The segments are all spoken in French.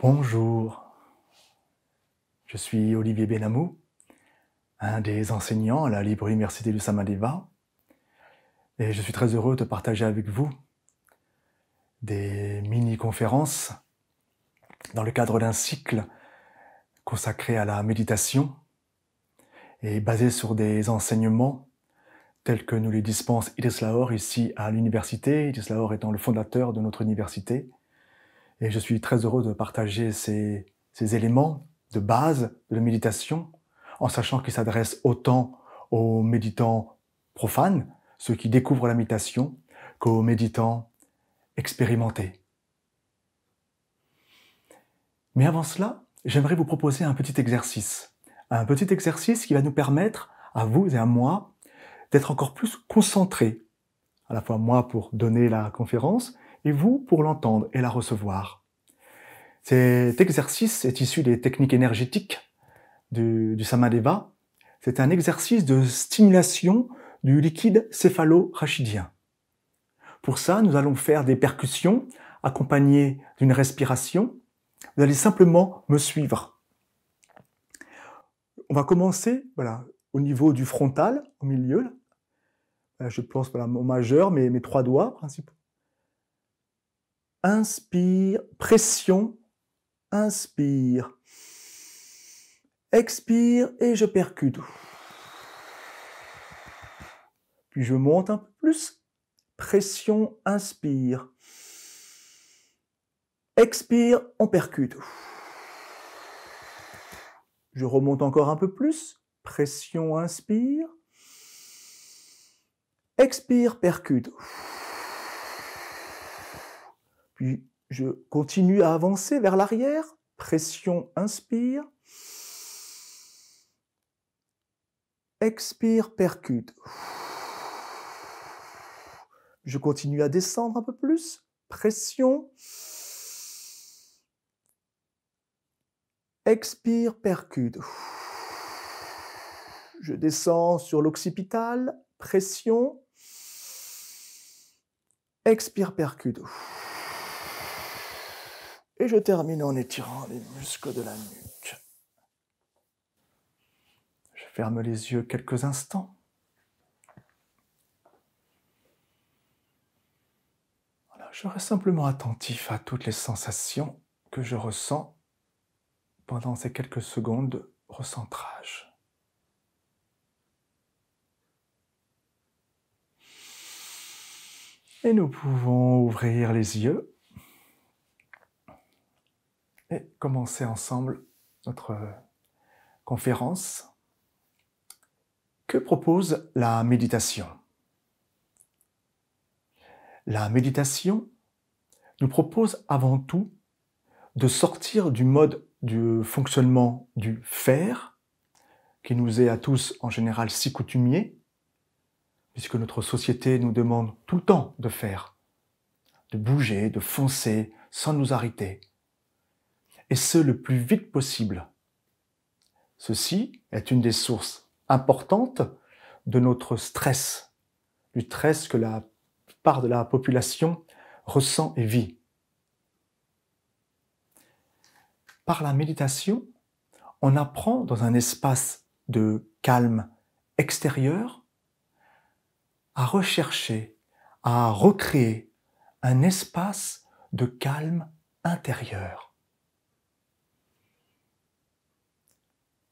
Bonjour, je suis Olivier Benamou, un des enseignants à la Libre Université du Samadeva, et je suis très heureux de partager avec vous des mini-conférences dans le cadre d'un cycle consacré à la méditation et basé sur des enseignements tels que nous les dispense Idris Lahore ici à l'université, Idris Lahore étant le fondateur de notre université. Et je suis très heureux de partager ces éléments de base de la méditation, en sachant qu'ils s'adressent autant aux méditants profanes, ceux qui découvrent la méditation, qu'aux méditants expérimentés. Mais avant cela, j'aimerais vous proposer un petit exercice qui va nous permettre, à vous et à moi, d'être encore plus concentrés, à la fois moi pour donner la conférence, et vous pour l'entendre et la recevoir. Cet exercice est issu des techniques énergétiques du Samadeva. C'est un exercice de stimulation du liquide céphalo-rachidien. Pour ça, nous allons faire des percussions accompagnées d'une respiration. Vous allez simplement me suivre. On va commencer au niveau du frontal, au milieu. Je pense au majeur, mes trois doigts principaux. Inspire, pression, inspire. Expire et je percute. Puis je monte un peu plus. Pression, inspire. Expire, on percute. Je remonte encore un peu plus. Pression, inspire. Expire, percute. Puis je continue à avancer vers l'arrière. Pression, inspire. Expire, percute. Je continue à descendre un peu plus. Pression. Expire, percute. Je descends sur l'occipital. Pression. Expire, percute. Et je termine en étirant les muscles de la nuque. Je ferme les yeux quelques instants. Voilà, je reste simplement attentif à toutes les sensations que je ressens pendant ces quelques secondes de recentrage. Et nous pouvons ouvrir les yeux et commencer ensemble notre conférence. Que propose la méditation ? La méditation nous propose avant tout de sortir du mode du fonctionnement du faire, qui nous est à tous en général si coutumier, puisque notre société nous demande tout le temps de faire, de bouger, de foncer, sans nous arrêter, et ce le plus vite possible. Ceci est une des sources importantes de notre stress, du stress que la plupart de la population ressent et vit. Par la méditation, on apprend dans un espace de calme extérieur à rechercher, à recréer un espace de calme intérieur.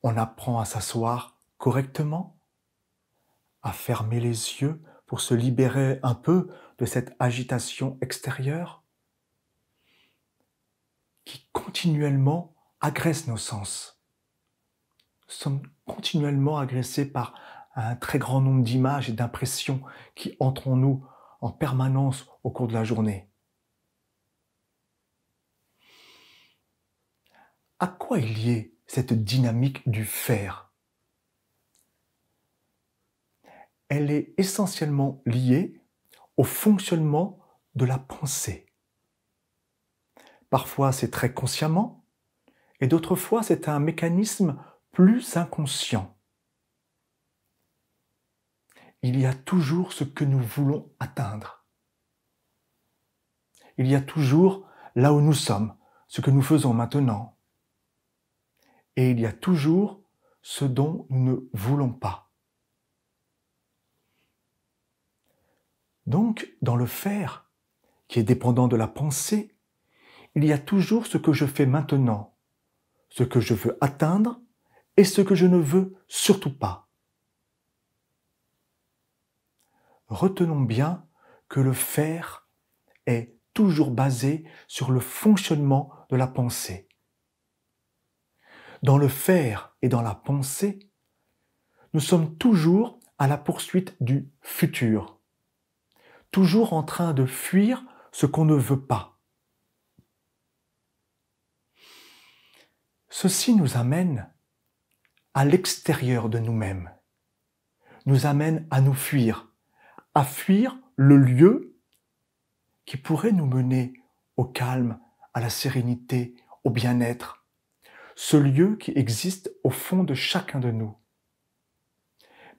On apprend à s'asseoir correctement, à fermer les yeux pour se libérer un peu de cette agitation extérieure qui continuellement agresse nos sens. Nous sommes continuellement agressés par un très grand nombre d'images et d'impressions qui entrent en nous en permanence au cours de la journée. À quoi est liée cette dynamique du faire ? Elle est essentiellement liée au fonctionnement de la pensée. Parfois c'est très consciemment, et d'autres fois c'est un mécanisme plus inconscient. Il y a toujours ce que nous voulons atteindre. Il y a toujours là où nous sommes, ce que nous faisons maintenant. Et il y a toujours ce dont nous ne voulons pas. Donc, dans le faire, qui est dépendant de la pensée, il y a toujours ce que je fais maintenant, ce que je veux atteindre et ce que je ne veux surtout pas. Retenons bien que le faire est toujours basé sur le fonctionnement de la pensée. Dans le faire et dans la pensée, nous sommes toujours à la poursuite du futur, toujours en train de fuir ce qu'on ne veut pas. Ceci nous amène à l'extérieur de nous-mêmes, nous amène à nous fuir, à fuir le lieu qui pourrait nous mener au calme, à la sérénité, au bien-être, ce lieu qui existe au fond de chacun de nous,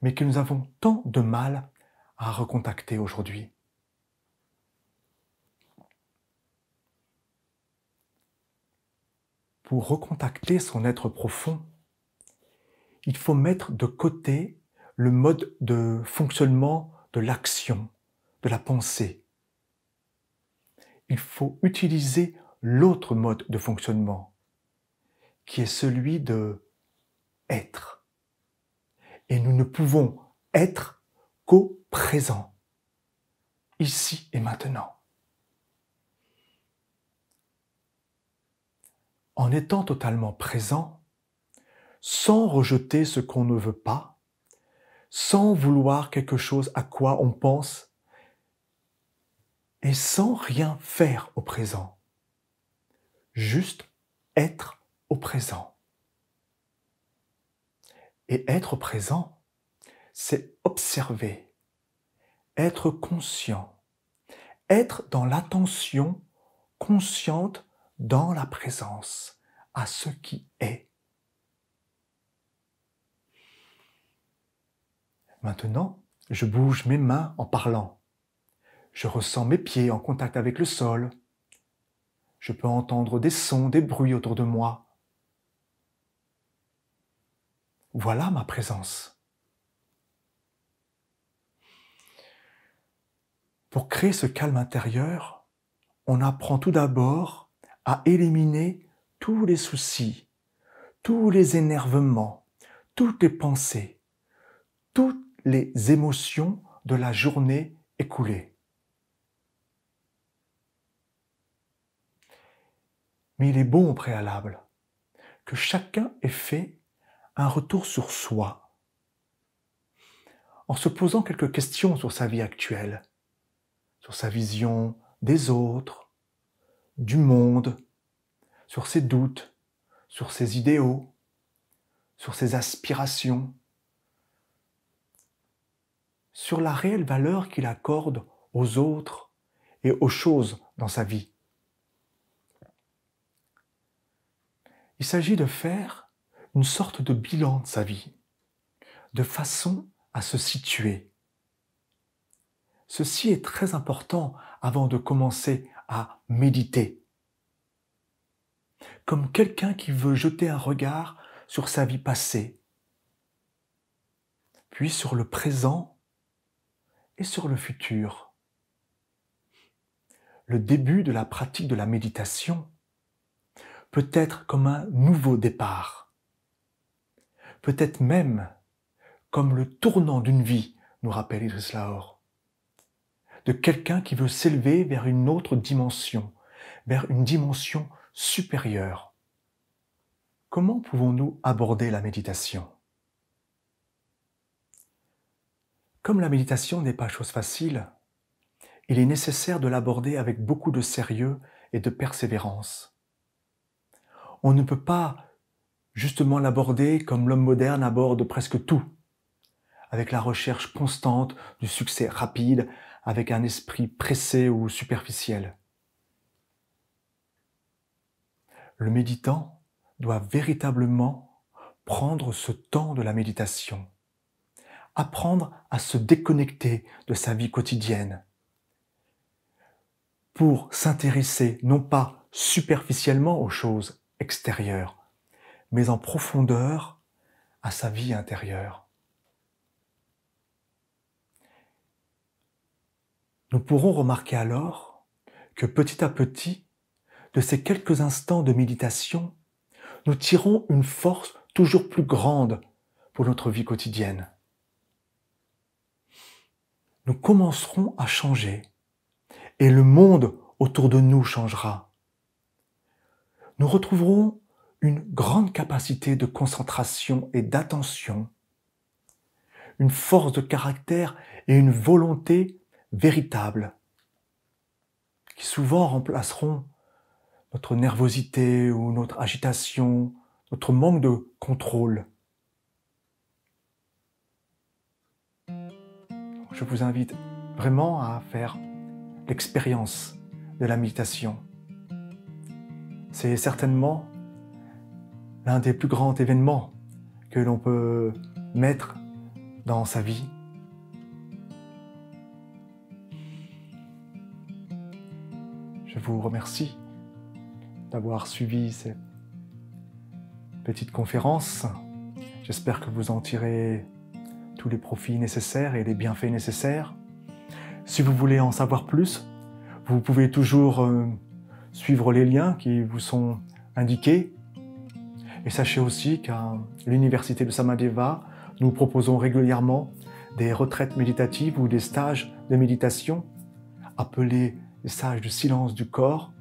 mais que nous avons tant de mal à recontacter aujourd'hui. Pour recontacter son être profond, il faut mettre de côté le mode de fonctionnement de l'action, de la pensée. Il faut utiliser l'autre mode de fonctionnement, qui est celui de être. Et nous ne pouvons être qu'au présent, ici et maintenant. En étant totalement présent, sans rejeter ce qu'on ne veut pas, sans vouloir quelque chose à quoi on pense, et sans rien faire au présent. Juste être au présent. Et être présent, c'est observer, être conscient, être dans l'attention consciente dans la présence, à ce qui est. Maintenant, je bouge mes mains en parlant. Je ressens mes pieds en contact avec le sol. Je peux entendre des sons, des bruits autour de moi. Voilà ma présence. Pour créer ce calme intérieur, on apprend tout d'abord à éliminer tous les soucis, tous les énervements, toutes les pensées, toutes les émotions de la journée écoulée. Mais il est bon au préalable que chacun ait fait un retour sur soi, en se posant quelques questions sur sa vie actuelle, sur sa vision des autres, du monde, sur ses doutes, sur ses idéaux, sur ses aspirations, sur la réelle valeur qu'il accorde aux autres et aux choses dans sa vie. Il s'agit de faire une sorte de bilan de sa vie, de façon à se situer. Ceci est très important avant de commencer à méditer. Comme quelqu'un qui veut jeter un regard sur sa vie passée, puis sur le présent et sur le futur. Le début de la pratique de la méditation peut être comme un nouveau départ, peut-être même comme le tournant d'une vie, nous rappelle Iris Lahore, de quelqu'un qui veut s'élever vers une autre dimension, vers une dimension supérieure. Comment pouvons-nous aborder la méditation ? Comme la méditation n'est pas chose facile, il est nécessaire de l'aborder avec beaucoup de sérieux et de persévérance. On ne peut pas justement l'aborder comme l'homme moderne aborde presque tout, avec la recherche constante du succès rapide, avec un esprit pressé ou superficiel. Le méditant doit véritablement prendre ce temps de la méditation, apprendre à se déconnecter de sa vie quotidienne pour s'intéresser non pas superficiellement aux choses extérieures, mais en profondeur à sa vie intérieure. Nous pourrons remarquer alors que petit à petit, de ces quelques instants de méditation, nous tirons une force toujours plus grande pour notre vie quotidienne. Nous commencerons à changer et le monde autour de nous changera. Nous retrouverons une grande capacité de concentration et d'attention, une force de caractère et une volonté véritable qui souvent remplaceront notre nervosité ou notre agitation, notre manque de contrôle. Je vous invite vraiment à faire l'expérience de la méditation. C'est certainement l'un des plus grands événements que l'on peut mettre dans sa vie. Je vous remercie d'avoir suivi cette petite conférence. J'espère que vous en tirez tous les profits nécessaires et les bienfaits nécessaires. Si vous voulez en savoir plus, vous pouvez toujours suivre les liens qui vous sont indiqués. Et sachez aussi qu'à l'Université de Samadeva, nous proposons régulièrement des retraites méditatives ou des stages de méditation appelés les stages de silence du corps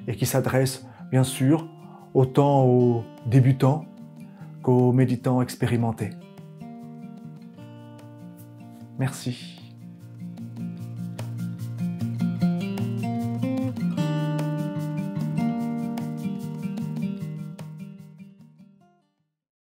et qui s'adressent bien sûr autant aux débutants qu'aux méditants expérimentés. Merci.